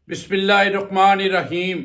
बिस्मिल्लाहिर्रहमानिर्रहीम।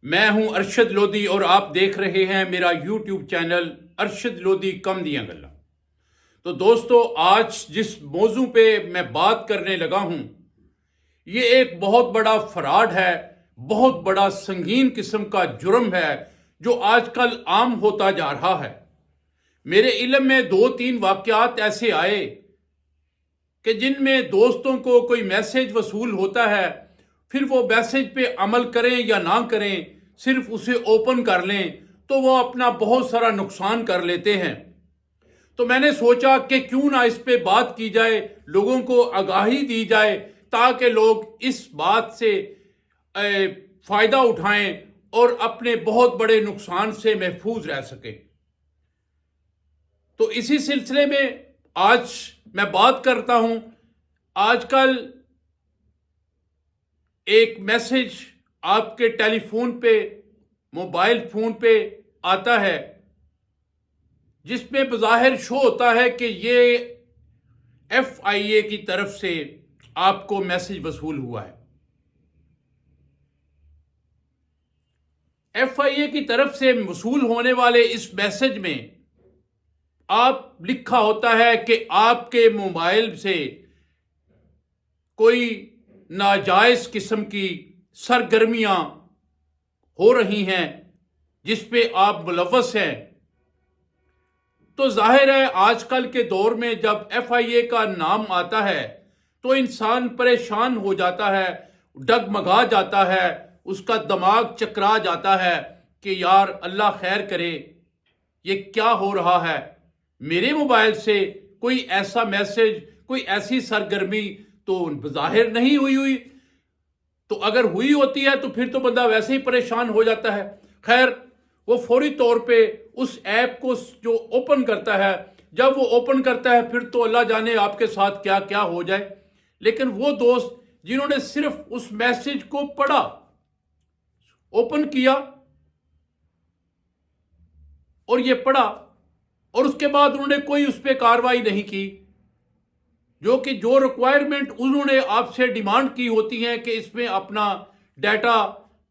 मैं हूं अरशद लोधी और आप देख रहे हैं मेरा यूट्यूब चैनल अरशद लोधी कम दियां गल्लां। तो दोस्तों, आज जिस मौजू पे मैं बात करने लगा हूं, ये एक बहुत बड़ा फ्रॉड है, बहुत बड़ा संगीन किस्म का जुर्म है जो आजकल आम होता जा रहा है। मेरे इल्म में 2-3 वाक़यात ऐसे आए कि जिनमें दोस्तों को कोई मैसेज वसूल होता है, फिर वो मैसेज पे अमल करें या ना करें, सिर्फ उसे ओपन कर लें तो वो अपना बहुत सारा नुकसान कर लेते हैं। तो मैंने सोचा कि क्यों ना इस पे बात की जाए, लोगों को आगाही दी जाए ताकि लोग इस बात से फ़ायदा उठाएं और अपने बहुत बड़े नुकसान से महफूज रह सकें। तो इसी सिलसिले में आज मैं बात करता हूं। आजकल एक मैसेज आपके टेलीफोन पे, मोबाइल फोन पे आता है जिसमें बज़ाहिर शो होता है कि ये FIA की तरफ से आपको मैसेज वसूल हुआ है। FIA की तरफ से वसूल होने वाले इस मैसेज में आप लिखा होता है कि आपके मोबाइल से कोई नाजायज किस्म की सरगर्मियां हो रही हैं जिस पे आप मुलव्वस हैं। तो जाहिर है आजकल के दौर में जब FIA का नाम आता है तो इंसान परेशान हो जाता है, डगमगा जाता है, उसका दिमाग चकरा जाता है कि यार अल्लाह खैर करे, ये क्या हो रहा है। मेरे मोबाइल से कोई ऐसा मैसेज, कोई ऐसी सरगर्मी तो ज़ाहिर नहीं हुई। तो अगर हुई होती है तो फिर तो बंदा वैसे ही परेशान हो जाता है। खैर, वो फौरी तौर पे उस ऐप को जो ओपन करता है, जब वो ओपन करता है फिर तो अल्लाह जाने आपके साथ क्या क्या हो जाए। लेकिन वो दोस्त जिन्होंने सिर्फ उस मैसेज को पढ़ा, ओपन किया और ये पढ़ा और उसके बाद उन्होंने कोई उस पर कार्रवाई नहीं की, जो रिक्वायरमेंट उन्होंने आपसे डिमांड की होती है कि इसमें अपना डाटा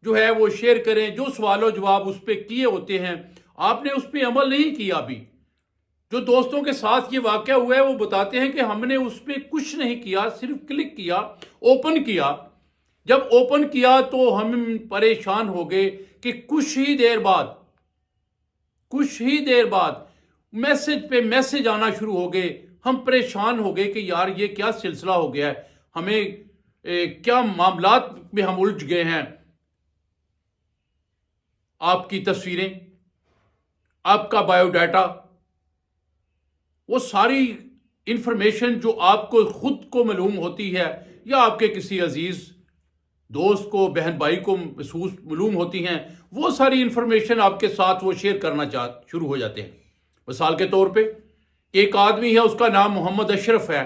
जो है वो शेयर करें, जो सवालों जवाब उस पर किए होते हैं, आपने उस पर अमल नहीं किया। अभी जो दोस्तों के साथ ये वाक़या हुआ है वो बताते हैं कि हमने उस पर कुछ नहीं किया, सिर्फ क्लिक किया, ओपन किया। जब ओपन किया तो हम परेशान हो गए कि कुछ ही देर बाद मैसेज पे मैसेज आना शुरू हो गए। हम परेशान हो गए कि यार ये क्या सिलसिला हो गया है, हमें क्या मामलात में हम उलझ गए हैं। आपकी तस्वीरें, आपका बायोडाटा, वो सारी इंफॉर्मेशन जो आपको खुद को मालूम होती है या आपके किसी अजीज दोस्त को, बहन भाई को महसूस मालूम होती हैं, वो सारी इंफॉर्मेशन आपके साथ वो शेयर करना शुरू हो जाते हैं। मिसाल के तौर पे एक आदमी है, उसका नाम मोहम्मद अशरफ है,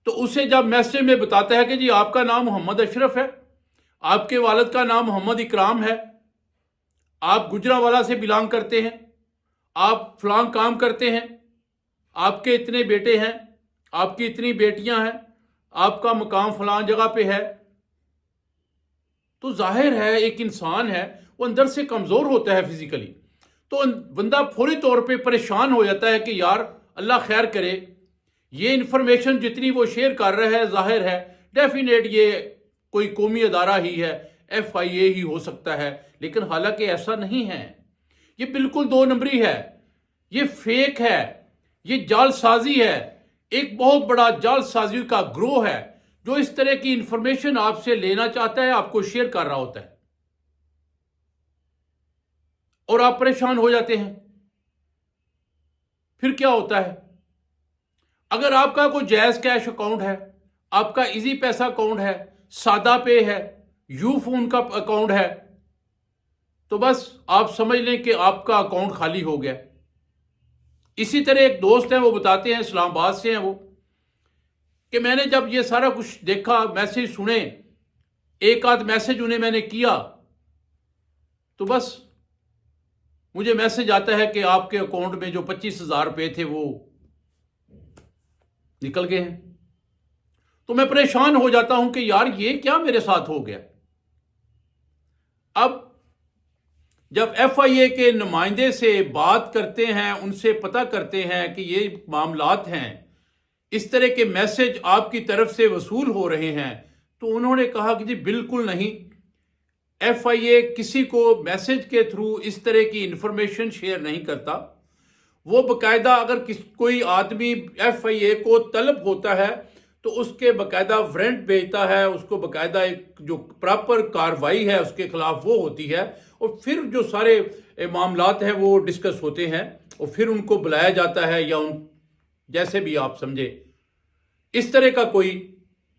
तो उसे जब मैसेज में बताता है कि जी आपका नाम मोहम्मद अशरफ है, आपके वालिद का नाम मोहम्मद इकराम है, आप गुजरांवाला से बिलोंग करते हैं, आप फलां काम करते हैं, आपके इतने बेटे हैं, आपकी इतनी बेटियां हैं, आपका मकाम फलां जगह पे है, तो जाहिर है एक इंसान है वो अंदर से कमज़ोर होता है फिजिकली। तो बंदा फौरी तौर पे परेशान हो जाता है कि यार अल्लाह खैर करे, ये इंफॉर्मेशन जितनी वो शेयर कर रहा है जाहिर है डेफिनेट ये कोई कौमी अदारा ही है, FIA ही हो सकता है। लेकिन हालांकि ऐसा नहीं है, ये बिल्कुल 2 नंबरी है, ये फेक है, ये जालसाजी है। एक बहुत बड़ा जालसाजी का ग्रोह है जो इस तरह की इंफॉर्मेशन आपसे लेना चाहता है, आपको शेयर कर रहा होता है और आप परेशान हो जाते हैं। फिर क्या होता है, अगर आपका कोई जायज़ कैश अकाउंट है, आपका इजी पैसा अकाउंट है, सादा पे है, यूफोन का अकाउंट है, तो बस आप समझ लें कि आपका अकाउंट खाली हो गया। इसी तरह एक दोस्त है, वो बताते हैं, इस्लामाबाद से हैं वो, कि मैंने जब ये सारा कुछ देखा, मैसेज सुने, एक आध मैसेज उन्हें मैंने किया, तो बस मुझे मैसेज आता है कि आपके अकाउंट में जो 25,000 रुपये थे वो निकल गए हैं। तो मैं परेशान हो जाता हूं कि यार ये क्या मेरे साथ हो गया। अब जब FIA के नुमाइंदे से बात करते हैं, उनसे पता करते हैं कि ये मामलात हैं, इस तरह के मैसेज आपकी तरफ से वसूल हो रहे हैं, तो उन्होंने कहा कि जी बिल्कुल नहीं, FIA किसी को मैसेज के थ्रू इस तरह की इंफॉर्मेशन शेयर नहीं करता। वो बकायदा अगर कोई आदमी FIA को तलब होता है तो उसके बकायदा वारंट भेजता है, उसको बकायदा एक जो प्रॉपर कार्रवाई है उसके खिलाफ वो होती है, और फिर जो सारे मामलात हैं वो डिस्कस होते हैं और फिर उनको बुलाया जाता है, या उन जैसे भी आप समझे। इस तरह का कोई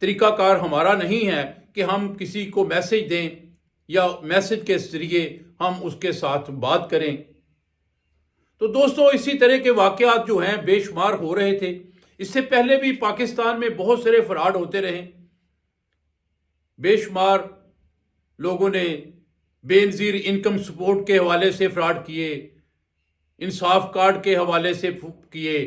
तरीकाकार हमारा नहीं है कि हम किसी को मैसेज दें या मैसेज के जरिए हम उसके साथ बात करें। तो दोस्तों, इसी तरह के वाकयात जो हैं बेशुमार हो रहे थे। इससे पहले भी पाकिस्तान में बहुत सारे फ्रॉड होते रहे। बेशुमार लोगों ने बेनज़ीर इनकम सपोर्ट के हवाले से फ्रॉड किए, इंसाफ कार्ड के हवाले से किए,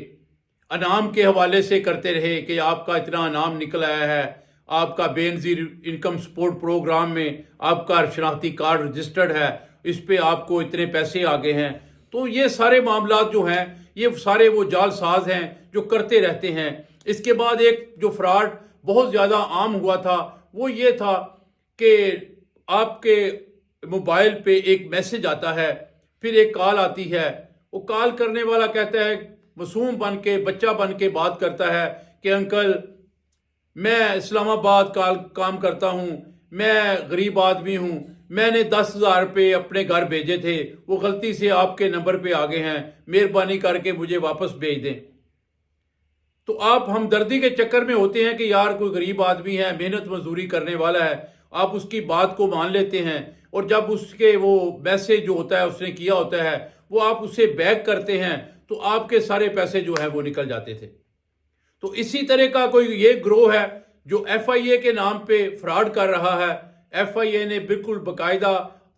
अनाम के हवाले से करते रहे कि आपका इतना अनाम निकल आया है, आपका बेनज़ीर इनकम सपोर्ट प्रोग्राम में आपका शनाख्ती कार्ड रजिस्टर्ड है, इस पे आपको इतने पैसे आ गए हैं। तो ये सारे मामलात जो हैं ये सारे वो जालसाज हैं जो करते रहते हैं। इसके बाद एक जो फ्रॉड बहुत ज़्यादा आम हुआ था वो ये था कि आपके मोबाइल पे एक मैसेज आता है, फिर एक कॉल आती है। वो कॉल करने वाला कहता है, मासूम बन के, बच्चा बन के बात करता है कि अंकल मैं इस्लामाबाद काम करता हूँ, मैं गरीब आदमी हूँ, मैंने 10,000 रुपये अपने घर भेजे थे, वो गलती से आपके नंबर पे आ गए हैं, मेहरबानी करके मुझे वापस भेज दें। तो आप हमदर्दी के चक्कर में होते हैं कि यार कोई गरीब आदमी है, मेहनत मजदूरी करने वाला है, आप उसकी बात को मान लेते हैं, और जब उसके वो मैसेज जो होता है उसने किया होता है वो आप उससे बैक करते हैं तो आपके सारे पैसे जो है वो निकल जाते थे। तो इसी तरह का कोई ये ग्रोह है जो FIA के नाम पे फ्रॉड कर रहा है। FIA ने बिल्कुल बाकायदा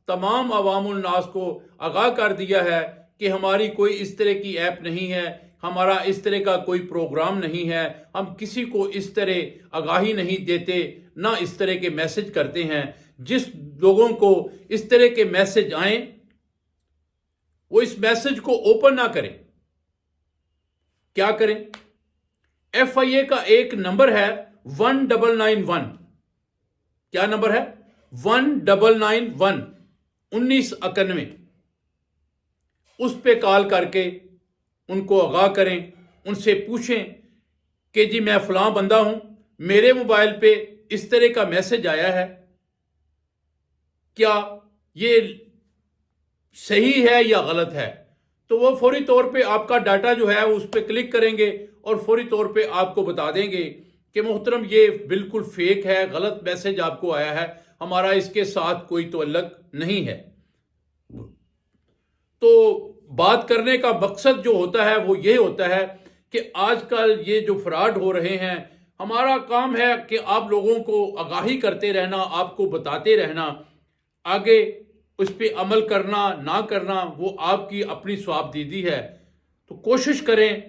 तमाम अवामुल नास को आगाह कर दिया है कि हमारी कोई इस तरह की ऐप नहीं है, हमारा इस तरह का कोई प्रोग्राम नहीं है, हम किसी को इस तरह आगाही नहीं देते, ना इस तरह के मैसेज करते हैं। जिस लोगों को इस तरह के मैसेज आए वो इस मैसेज को ओपन ना करें। क्या करें? FIA का एक नंबर है 1991। क्या नंबर है? 1991 1991। उस पे कॉल करके उनको आगाह करें, उनसे पूछें कि जी मैं फलां बंदा हूं, मेरे मोबाइल पे इस तरह का मैसेज आया है, क्या ये सही है या गलत है? तो वो फौरी तौर पे आपका डाटा जो है उस पर क्लिक करेंगे और फौरी तौर पे आपको बता देंगे कि मोहतरम ये बिल्कुल फेक है, गलत मैसेज आपको आया है, हमारा इसके साथ कोई तअल्लुक नहीं है। तो बात करने का मकसद जो होता है वो ये होता है कि आजकल ये जो फ्रॉड हो रहे हैं, हमारा काम है कि आप लोगों को आगाही करते रहना, आपको बताते रहना, आगे उस पर अमल करना ना करना वो आपकी अपनी स्वाबदीदी है। तो कोशिश करें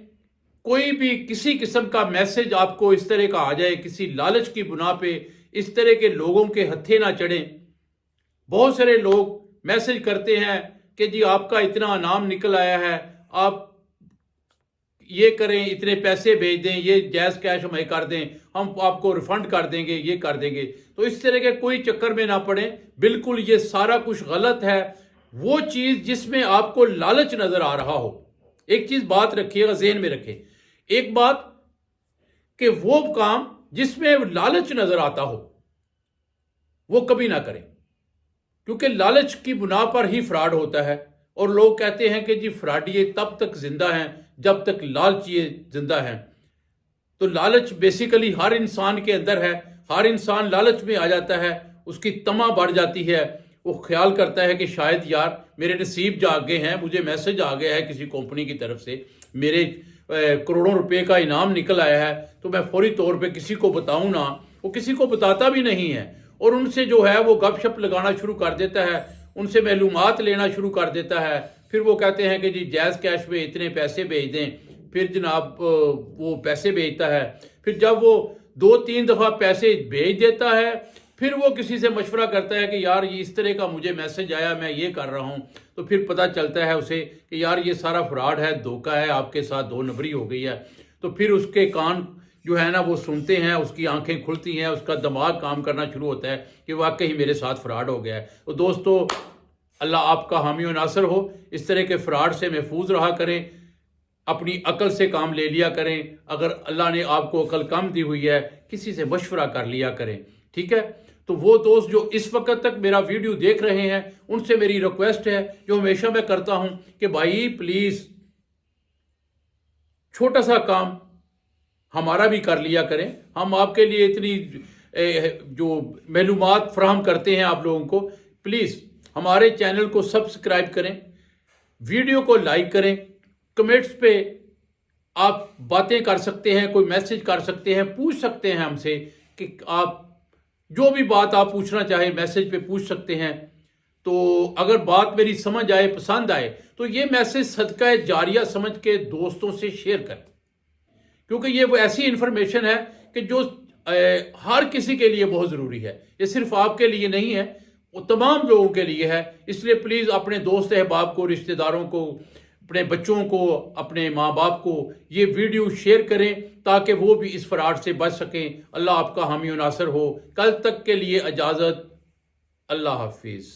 कोई भी किसी किस्म का मैसेज आपको इस तरह का आ जाए, किसी लालच की बुना पे इस तरह के लोगों के हत्थे ना चढ़ें। बहुत सारे लोग मैसेज करते हैं कि जी आपका इतना इनाम निकल आया है, आप ये करें, इतने पैसे भेज दें, ये जैज़ कैश हमें कर दें, हम आपको रिफंड कर देंगे, ये कर देंगे। तो इस तरह के कोई चक्कर में ना पड़ें, बिल्कुल ये सारा कुछ गलत है। वो चीज़ जिसमें आपको लालच नजर आ रहा हो, एक चीज़ बात रखिएगा, ज़हन में रखें, एक बात कि वो काम जिसमें लालच नजर आता हो वो कभी ना करें, क्योंकि लालच की बुना पर ही फ्रॉड होता है। और लोग कहते हैं कि जी फ्रॉडिये तब तक जिंदा हैं जब तक लालचिए जिंदा हैं। तो लालच बेसिकली हर इंसान के अंदर है, हर इंसान लालच में आ जाता है, उसकी तमा बढ़ जाती है, वो ख्याल करता है कि शायद यार मेरे नसीब जाग गए हैं, मुझे मैसेज आ गया है किसी कंपनी की तरफ से, मेरे करोड़ों रुपए का इनाम निकल आया है, तो मैं फौरी तौर पे किसी को बताऊं ना। वो किसी को बताता भी नहीं है और उनसे जो है वो गपशप लगाना शुरू कर देता है, उनसे मालूमात लेना शुरू कर देता है। फिर वो कहते हैं कि जी जैज़ कैश में इतने पैसे भेज दें, फिर जनाब वो पैसे भेजता है। फिर जब वो 2-3 दफ़ा पैसे भेज देता है, फिर वो किसी से मशवरा करता है कि यार ये इस तरह का मुझे मैसेज आया, मैं ये कर रहा हूँ, तो फिर पता चलता है उसे कि यार ये सारा फ्रॉड है, धोखा है, आपके साथ 2 नंबरी हो गई है। तो फिर उसके कान जो है ना वो सुनते हैं, उसकी आंखें खुलती हैं, उसका दिमाग काम करना शुरू होता है कि वाकई मेरे साथ फ्रॉड हो गया है। तो दोस्तों, अल्लाह आपका हामी और नासर हो। इस तरह के फ्रॉड से महफूज रहा करें, अपनी अकल से काम ले लिया करें। अगर अल्लाह ने आपको अकल कम दी हुई है, किसी से मशवरा कर लिया करें, ठीक है। तो वो दोस्त जो इस वक्त तक मेरा वीडियो देख रहे हैं, उनसे मेरी रिक्वेस्ट है जो हमेशा मैं करता हूं कि भाई प्लीज़ छोटा सा काम हमारा भी कर लिया करें। हम आपके लिए इतनी जो मालूमात फराहम करते हैं आप लोगों को, प्लीज़ हमारे चैनल को सब्सक्राइब करें, वीडियो को लाइक करें, कमेंट्स पे आप बातें कर सकते हैं, कोई मैसेज कर सकते हैं, पूछ सकते हैं हमसे कि आप जो भी बात आप पूछना चाहें मैसेज पे पूछ सकते हैं। तो अगर बात मेरी समझ आए, पसंद आए, तो ये मैसेज सदका जारिया समझ के दोस्तों से शेयर करें, क्योंकि ये वो ऐसी इंफॉर्मेशन है कि जो हर किसी के लिए बहुत ज़रूरी है। ये सिर्फ आपके लिए नहीं है, वो तमाम लोगों के लिए है। इसलिए प्लीज़ अपने दोस्त अहबाब को, रिश्तेदारों को, अपने बच्चों को, अपने माँ बाप को ये वीडियो शेयर करें ताकि वो भी इस फ्रॉड से बच सकें। अल्लाह आपका हामी और नासर हो। कल तक के लिए इजाज़त। अल्लाह हाफिज़।